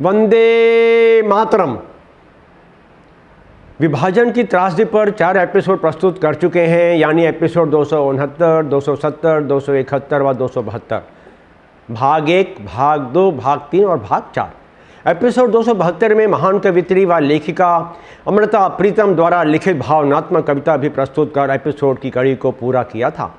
वंदे मातरम विभाजन की त्रासदी पर 4 एपिसोड प्रस्तुत कर चुके हैं, यानी एपिसोड 269, 270, 271 व 272, भाग 1, भाग 2, भाग 3 और भाग 4। एपिसोड 272 में महान कवित्री व लेखिका अमृता प्रीतम द्वारा लिखित भावनात्मक कविता भी प्रस्तुत कर एपिसोड की कड़ी को पूरा किया था।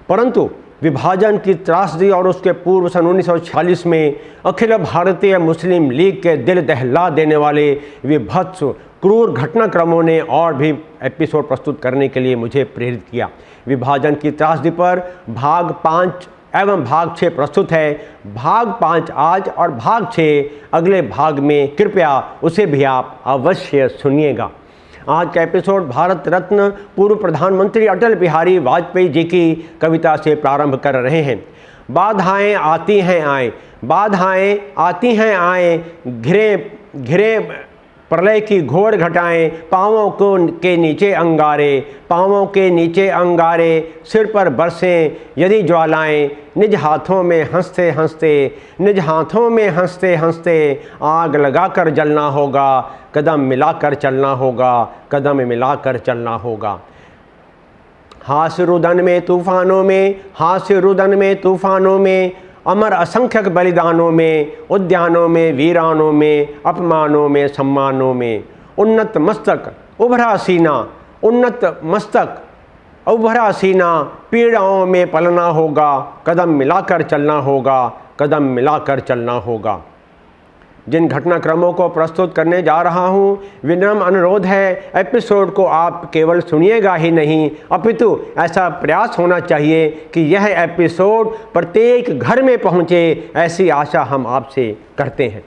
परंतु विभाजन की त्रासदी और उसके पूर्व सन 1946 में अखिल भारतीय मुस्लिम लीग के दिल दहला देने वाले विभत्स क्रूर घटनाक्रमों ने और भी एपिसोड प्रस्तुत करने के लिए मुझे प्रेरित किया। विभाजन की त्रासदी पर भाग 5 एवं भाग 6 प्रस्तुत है। भाग 5 आज और भाग 6 अगले भाग में, कृपया उसे भी आप अवश्य सुनिएगा। आज का एपिसोड भारत रत्न पूर्व प्रधानमंत्री अटल बिहारी वाजपेयी जी की कविता से प्रारंभ कर रहे हैं। बाधाएं आती हैं आए, बाधाएं आती हैं आए, घिरे घिरे प्रलय की घोर घटाएं, पाँवों को के नीचे अंगारे, पाँवों के नीचे अंगारे, सिर पर बरसें यदि ज्वालाएं, निज हाथों में हंसते हंसते, निज हाथों में हंसते हंसते, आग लगाकर जलना होगा, कदम मिलाकर चलना होगा, कदम मिलाकर चलना होगा। हास्य रुदन में तूफानों में, हास्य रुदन में तूफानों में, अमर असंख्यक बलिदानों में, उद्यानों में वीरानों में, अपमानों में सम्मानों में, उन्नत मस्तक उभरा सीना, उन्नत मस्तक उभरा सीना, पीड़ाओं में पलना होगा, कदम मिलाकर चलना होगा, कदम मिलाकर चलना होगा। जिन घटनाक्रमों को प्रस्तुत करने जा रहा हूँ, विनम्र अनुरोध है एपिसोड को आप केवल सुनिएगा ही नहीं, अपितु ऐसा प्रयास होना चाहिए कि यह एपिसोड प्रत्येक घर में पहुँचे, ऐसी आशा हम आपसे करते हैं।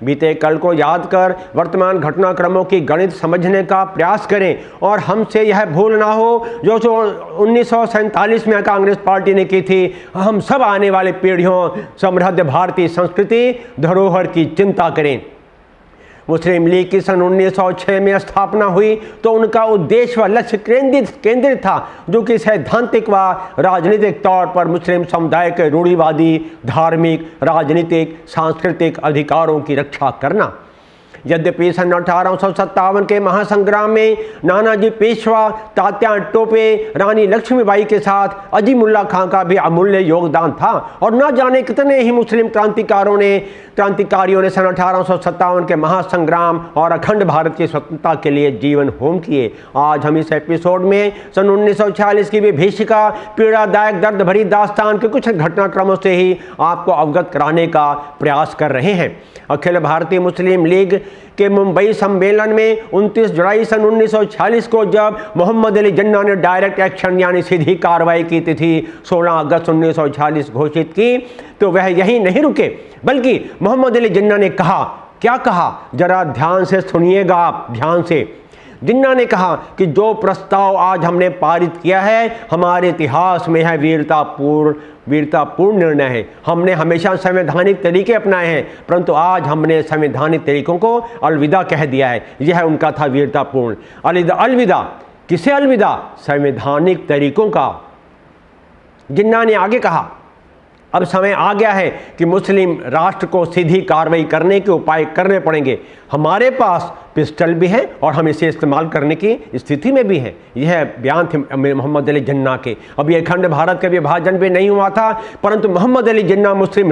बीते कल को याद कर वर्तमान घटनाक्रमों की गणित समझने का प्रयास करें और हमसे यह भूल ना हो जो 1947 में कांग्रेस पार्टी ने की थी। हम सब आने वाले पीढ़ियों समृद्ध भारतीय संस्कृति धरोहर की चिंता करें। मुस्लिम लीग की सन 1906 में स्थापना हुई तो उनका उद्देश्य व लक्ष्य केंद्रित था, जो कि सैद्धांतिक व राजनीतिक तौर पर मुस्लिम समुदाय के रूढ़िवादी धार्मिक, राजनीतिक, सांस्कृतिक अधिकारों की रक्षा करना। यद्यपि सन 1857 के महासंग्राम में नानाजी पेशवा, तात्या टोपे, रानी लक्ष्मीबाई के साथ अजीमुल्ला खां का भी अमूल्य योगदान था और न जाने कितने ही मुस्लिम क्रांतिकारियों ने सन 1857 के महासंग्राम और अखंड भारत की स्वतंत्रता के लिए जीवन होम किए। आज हम इस एपिसोड में सन 1946 की विभीषिका पीड़ादायक दर्द भरी दास्तान के कुछ घटनाक्रमों से ही आपको अवगत कराने का प्रयास कर रहे हैं। अखिल भारतीय मुस्लिम लीग के मुंबई सम्मेलन में 29 जुलाई सन 1946 को जब मोहम्मद अली जिन्ना ने डायरेक्ट एक्शन यानी सीधी कार्रवाई की तिथि 16 अगस्त 1946 घोषित की, तो वह यही नहीं रुके, बल्कि मोहम्मद अली जिन्ना ने कहा, क्या कहा, जरा ध्यान से सुनिएगा आप, ध्यान से। जिन्ना ने कहा कि जो प्रस्ताव आज हमने पारित किया है हमारे इतिहास में है वीरतापूर्ण निर्णय है। हमने हमेशा संवैधानिक तरीके अपनाए हैं, परंतु आज हमने संवैधानिक तरीकों को अलविदा कह दिया है। यह उनका था वीरतापूर्ण। अलविदा किसे अलविदा? संवैधानिक तरीकों का। जिन्ना ने आगे कहा, अब समय आ गया है कि मुस्लिम राष्ट्र को सीधी कार्रवाई करने के उपाय करने पड़ेंगे। हमारे पास पिस्टल भी है और हम इसे इस्तेमाल करने की स्थिति में भी हैं। यह बयान थे मोहम्मद अली जिन्ना के। अब यह अखंड भारत का विभाजन भी नहीं हुआ था, परंतु मोहम्मद अली जिन्ना मुस्लिम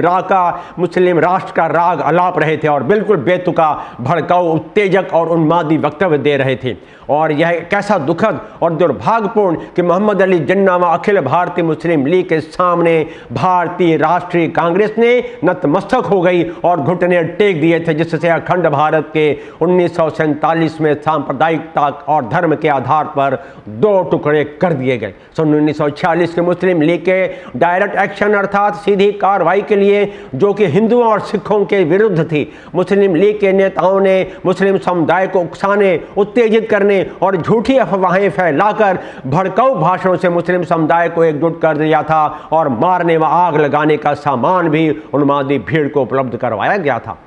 राष्ट्र का राग अलाप रहे थे और बिल्कुल बेतुका, भड़काऊ, उत्तेजक और उन्मादी वक्तव्य दे रहे थे। और यह कैसा दुखद और दुर्भाग्यपूर्ण कि मोहम्मद अली जिन्ना व अखिल भारतीय मुस्लिम लीग के सामने भारतीय राष्ट्रीय कांग्रेस ने नतमस्तक हो गई और घुटने टेक दिए थे, जिससे अखंड भारत के 1947 में सांप्रदायिकता और धर्म के आधार पर 2 टुकड़े कर दिए गए। सन 1946 के मुस्लिम लीग के डायरेक्ट एक्शन अर्थात सीधी कार्रवाई के लिए, जो कि हिंदुओं और सिखों के विरुद्ध थी, मुस्लिम लीग के नेताओं ने मुस्लिम समुदाय को उकसाने, उत्तेजित करने और झूठी अफवाहें फैलाकर भड़काऊ भाषणों से मुस्लिम समुदाय को एकजुट कर दिया था और मारने व आग लगाने का सामान भी उन्मादी भीड़ को उपलब्ध करवाया गया था।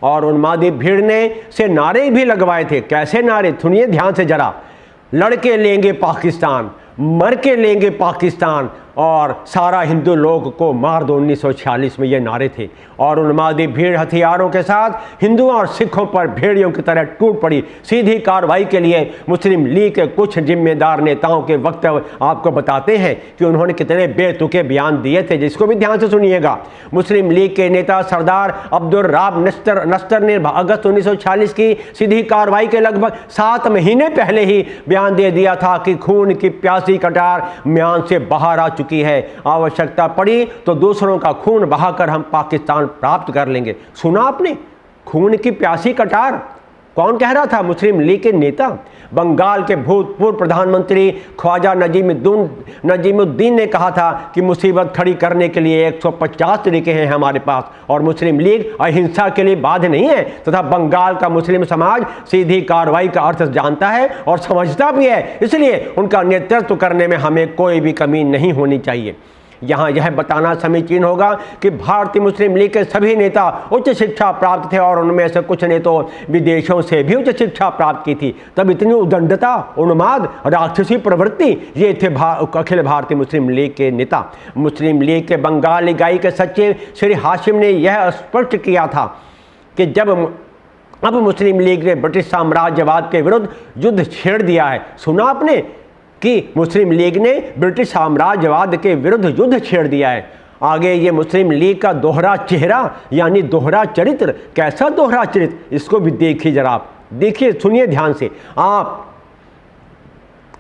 और उन्मादी भीड़ ने से नारे भी लगवाए थे। कैसे नारे? सुनिए ध्यान से जरा। लड़के लेंगे पाकिस्तान, मर के लेंगे पाकिस्तान, और सारा हिंदू लोग को मार दो 1946 में ये नारे थे। और उन्मादी भीड़ हथियारों के साथ हिंदुओं और सिखों पर भेड़ियों की तरह टूट पड़ी। सीधी कार्रवाई के लिए मुस्लिम लीग के कुछ जिम्मेदार नेताओं के वक्तव्य आपको बताते हैं कि उन्होंने कितने बेतुके बयान दिए थे, जिसको भी ध्यान से सुनिएगा। मुस्लिम लीग के नेता सरदार अब्दुल राब नस्तर ने अगस्त 1946 की सीधी कार्रवाई के लगभग 7 महीने पहले ही बयान दे दिया था कि खून की प्यासी कटार म्यान से बाहर आ चुकी है। आवश्यकता पड़ी तो दूसरों का खून बहाकर हम पाकिस्तान प्राप्त कर लेंगे। सुना आपने? खून की प्यासी कटार कौन कह रहा था? मुस्लिम लीग के नेता। बंगाल के भूतपूर्व प्रधानमंत्री ख्वाजा नजीमुद्दीन ने कहा था कि मुसीबत खड़ी करने के लिए 150 तरीके हैं हमारे पास, और मुस्लिम लीग अहिंसा के लिए बाध्य नहीं है तथा बंगाल का मुस्लिम समाज सीधी कार्रवाई का अर्थ जानता है और समझता भी है। इसलिए उनका नेतृत्व करने में हमें कोई भी कमी नहीं होनी चाहिए। यहाँ यह बताना समीचीन होगा कि भारतीय मुस्लिम लीग के सभी नेता उच्च शिक्षा प्राप्त थे और उनमें से कुछ ने तो विदेशों से भी उच्च शिक्षा प्राप्त की थी। तब इतनी उदंडता, उन्माद, राक्षसी प्रवृत्ति, ये थे अखिल भारतीय मुस्लिम लीग के नेता। मुस्लिम लीग के बंगाल इकाई के सचिव श्री हाशिम ने यह स्पष्ट किया था कि अब मुस्लिम लीग ने ब्रिटिश साम्राज्यवाद के विरुद्ध युद्ध छेड़ दिया है। सुना आपने कि मुस्लिम लीग ने ब्रिटिश साम्राज्यवाद के विरुद्ध युद्ध छेड़ दिया है। आगे ये मुस्लिम लीग का दोहरा चेहरा यानी दोहरा चरित्र, कैसा दोहरा चरित्र, इसको भी देखिए जरा आप। देखिए, सुनिए ध्यान से। आप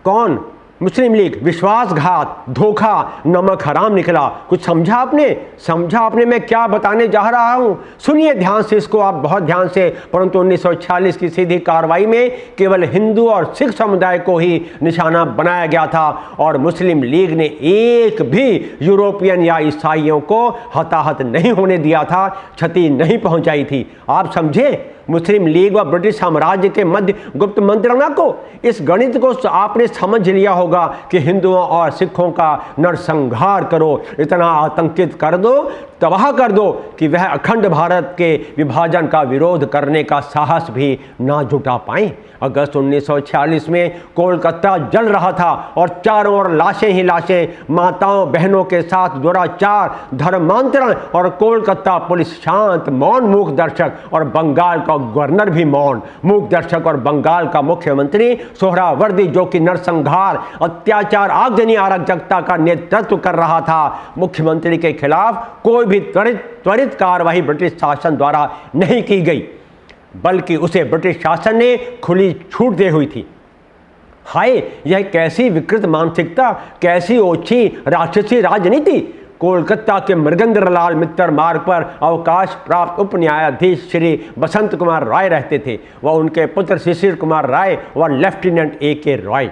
कौन? मुस्लिम लीग विश्वासघात, धोखा, नमक हराम निकला। कुछ समझा आपने? समझा आपने मैं क्या बताने जा रहा हूं? सुनिए ध्यान से इसको आप, बहुत ध्यान से। परंतु 1946 की सीधी कार्रवाई में केवल हिंदू और सिख समुदाय को ही निशाना बनाया गया था और मुस्लिम लीग ने एक भी यूरोपियन या ईसाइयों को हताहत नहीं होने दिया था, क्षति नहीं पहुंचाई थी। आप समझे? मुस्लिम लीग व ब्रिटिश साम्राज्य के मध्य गुप्त मंत्रणा को, इस गणित को आपने समझ लिया होगा कि हिंदुओं और सिखों का नरसंहार करो, इतना आतंकित कर दो, तबाह कर दो कि वह अखंड भारत के विभाजन का विरोध करने का साहस भी ना जुटा पाएं। अगस्त 1946 में कोलकाता जल रहा था और चारों ओर लाशें ही लाशें, माताओं बहनों के साथ दुराचार, धर्मांतरण, और कोलकाता पुलिस शांत, मौन, मूक दर्शक, और बंगाल का गवर्नर भी मौन, मूक दर्शक, और बंगाल का मुख्यमंत्री सोहरावर्दी जो कि नरसंहार, अत्याचार, आगजनी, अराजकता का नेतृत्व कर रहा था। मुख्यमंत्री के खिलाफ कोई भी त्वरित कार्रवाई ब्रिटिश शासन द्वारा नहीं की गई, बल्कि उसे ब्रिटिश शासन ने खुली छूट दी हुई थी। हाय, यह कैसी विकृत मानसिकता, कैसी ओछी राक्षसी राजनीति। कोलकाता के मृगेंद्रलाल मित्तर मार्ग पर अवकाश प्राप्त उप न्यायाधीश श्री बसंत कुमार राय रहते थे। वह उनके पुत्र शिशिर कुमार राय व लेफ्टिनेंट A.K. रॉय,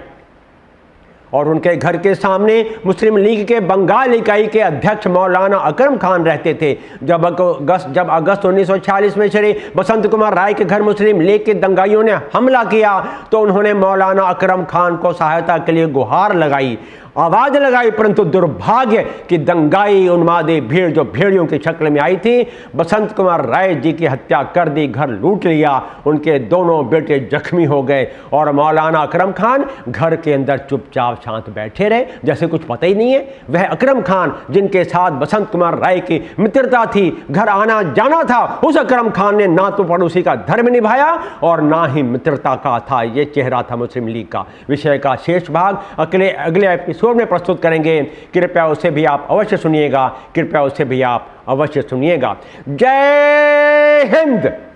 और उनके घर के सामने मुस्लिम लीग के बंगाल इकाई के अध्यक्ष मौलाना अकरम खान रहते थे। जब अगस्त 1946 में श्री बसंत कुमार राय के घर मुस्लिम लीग के दंगाइयों ने हमला किया तो उन्होंने मौलाना अकरम खान को सहायता के लिए गुहार लगाई, आवाज लगाई, परंतु दुर्भाग्य कि दंगाई उन्मादी भीड़ जो भेड़ियों की शक्ल में आई थी, बसंत कुमार राय जी की हत्या कर दी, घर लूट लिया। उनके दोनों बेटे जख्मी हो गए और मौलाना अकरम खान घर के अंदर चुपचाप शांत बैठे रहे, जैसे कुछ पता ही नहीं है। वह अकरम खान जिनके साथ बसंत कुमार राय की मित्रता थी, घर आना जाना था, उस अकरम खान ने ना तो पड़ोसी का धर्म निभाया और ना ही मित्रता का था। ये चेहरा था मुस्लिम लीग का। विषय का शेष भाग अगले एपिसोड में प्रस्तुत करेंगे। कृपया उसे भी आप अवश्य सुनिएगा। जय हिंद।